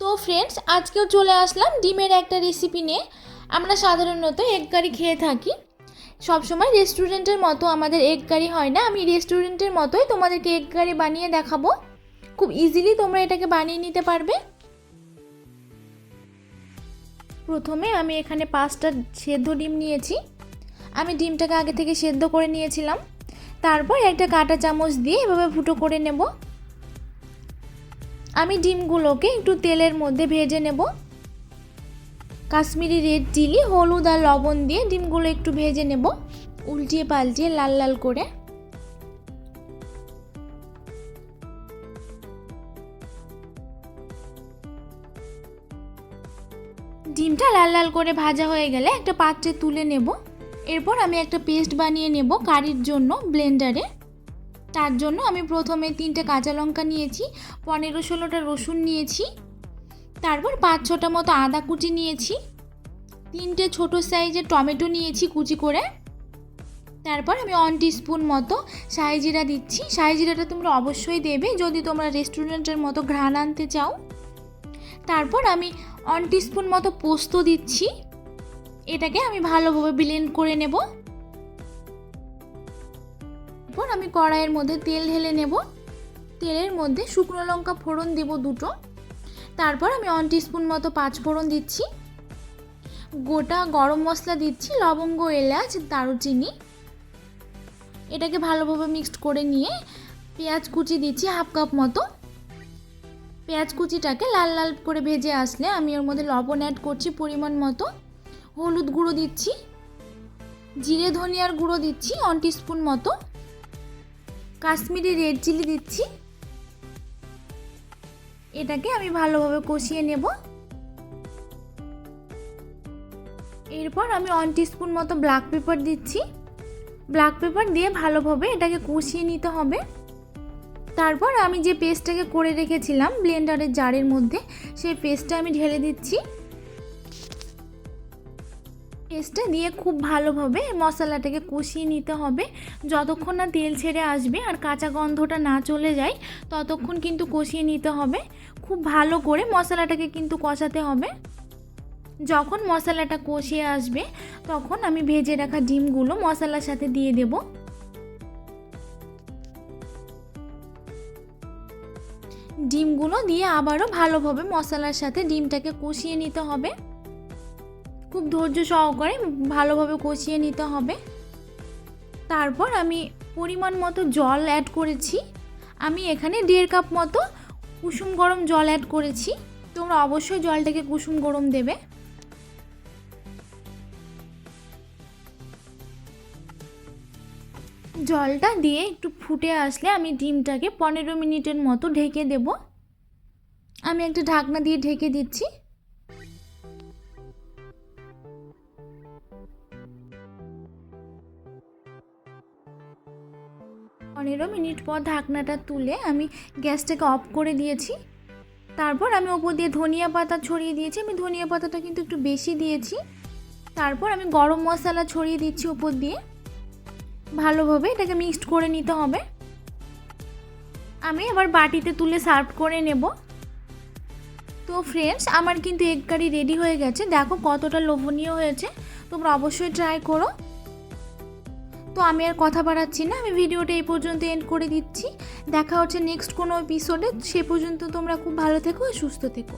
তো ফ্রেন্ডস, আজকেও চলে আসলাম ডিমের একটা রেসিপি নিয়ে। আমরা সাধারণত এগ কারি খেয়ে থাকি, সবসময় রেস্টুরেন্টের মতো আমাদের এগ কারি হয় না। আমি রেস্টুরেন্টের মতোই তোমাদেরকে এগ কারি বানিয়ে দেখাবো। খুব ইজিলি তোমরা এটাকে বানিয়ে নিতে পারবে। প্রথমে আমি এখানে 5টা সেদ্ধ ডিম নিয়েছি। আমি ডিমটাকে আগে থেকে সেদ্ধ করে নিয়েছিলাম। তারপর একটা কাঁটা চামচ দিয়ে এভাবে ফুটো করে নেব। আমি ডিমগুলোকে একটু তেলের মধ্যে ভেজে নেব। কাশ্মীরি রেড চিলি, হলুদ আর লবণ দিয়ে ডিমগুলো একটু ভেজে নেব, উল্টিয়ে পাল্টিয়ে লাল লাল করে। ডিমটা লাল লাল করে ভাজা হয়ে গেলে একটা পাত্রে তুলে নেব। এরপর আমি একটা পেস্ট বানিয়ে নেব কারির জন্য ব্লেন্ডারে। তার জন্য আমি প্রথমে 3টে কাঁচা লঙ্কা নিয়েছি, 15-16টা রসুন নিয়েছি, তারপর 5-6টা মতো আদা কুচি নিয়েছি, 3টে ছোট সাইজের টমেটো নিয়েছি কুচি করে। তারপর আমি 1 টিস্পুন মতো শাহি জিরা দিচ্ছি। শাহি জিরাটা তোমরা অবশ্যই দেবে যদি তোমরা রেস্টুরেন্টের মতো ঘ্রাণ আনতে চাও। তারপর আমি 1 টিস্পুন মতো পোস্ত দিচ্ছি। এটাকে আমি ভালোভাবে ব্লেন্ড করে নেব। এরপর আমি কড়াইয়ের মধ্যে তেল ঢেলে নেব। তেলের মধ্যে শুকনো লঙ্কা ফোড়ন দেব 2টো। তারপর আমি 1 টিস্পুন মতো 5 ফোড়ন দিচ্ছি। গোটা গরম মশলা দিচ্ছি, লবঙ্গ, এলাচ, দারুচিনি। এটাকে ভালোভাবে মিক্সড করে নিয়ে পেঁয়াজ কুচি দিচ্ছি 1/2 কাপ মতো। পেঁয়াজ কুচিটাকে লাল লাল করে ভেজে আসলে আমি ওর মধ্যে লবণ অ্যাড করছি পরিমাণ মতো, হলুদ গুঁড়ো দিচ্ছি, জিরে ধনিয়ার গুঁড়ো দিচ্ছি 1 টিস্পুন মতো, কাশ্মীরি রেড চিলি দিচ্ছি। এটাকে আমি ভালোভাবে কষিয়ে নেব। এরপর আমি 1 টিস্পুন মতো ব্ল্যাক পেপার দিচ্ছি। ব্ল্যাক পেপার দিয়ে ভালোভাবে এটাকে কষিয়ে নিতে হবে। তারপর আমি যে পেস্টটাকে করে রেখেছিলাম ব্লেন্ডারের জারের মধ্যে, সেই পেস্টটা আমি ঢেলে দিচ্ছি। পেস্টটা দিয়ে খুব ভালোভাবে মশলাটাকে কষিয়ে নিতে হবে। যতক্ষণ না তেল ছেড়ে আসবে আর কাঁচা গন্ধটা না চলে যায় ততক্ষণ কিন্তু কষিয়ে নিতে হবে। খুব ভালো করে মশলাটাকে কিন্তু কষাতে হবে। যখন মশলাটা কষিয়ে আসবে তখন আমি ভেজে রাখা ডিমগুলো মশলার সাথে দিয়ে দেব। ডিমগুলো দিয়ে আবারও ভালোভাবে মশলার সাথে ডিমটাকে কষিয়ে নিতে হবে। খুব ধৈর্য সহকারে ভালোভাবে কষিয়ে নিতে হবে। তারপর আমি পরিমাণ মতো জল অ্যাড করেছি। আমি এখানে 1.5 কাপ মতো কুসুম গরম জল অ্যাড করেছি। তোমরা অবশ্যই জলটাকে কুসুম গরম দেবে। জলটা দিয়ে একটু ফুটে আসলে আমি ডিমটাকে 15 মিনিটের মতো ঢেকে দেব। আমি একটা ঢাকনা দিয়ে ঢেকে দিচ্ছি। 15 মিনিট পর ঢাকনাটা তুলে আমি গ্যাসটাকে অফ করে দিয়েছি। তারপর আমি ওপর দিয়ে ধনিয়া পাতা ছড়িয়ে দিয়েছি। আমি ধনিয়া পাতাটা কিন্তু একটু বেশি দিয়েছি। তারপর আমি গরম মশলা ছড়িয়ে দিচ্ছি ওপর দিয়ে। ভালোভাবে এটাকে মিক্সড করে নিতে হবে। আমি এবার বাটিতে তুলে সার্ভ করে নেব। তো ফ্রেন্ডস, আমার কিন্তু এগ কারি রেডি হয়ে গেছে। দেখো কতটা লোভনীয় হয়েছে। তোমরা অবশ্যই ট্রাই করো। তো আমি আর কথা বাড়াচ্ছি না, আমি ভিডিওটা এই পর্যন্ত এন্ড করে দিচ্ছি। দেখা হচ্ছে নেক্সট কোনো এপিসোডে। সে পর্যন্ত তোমরা খুব ভালো থেকো আর সুস্থ থেকো।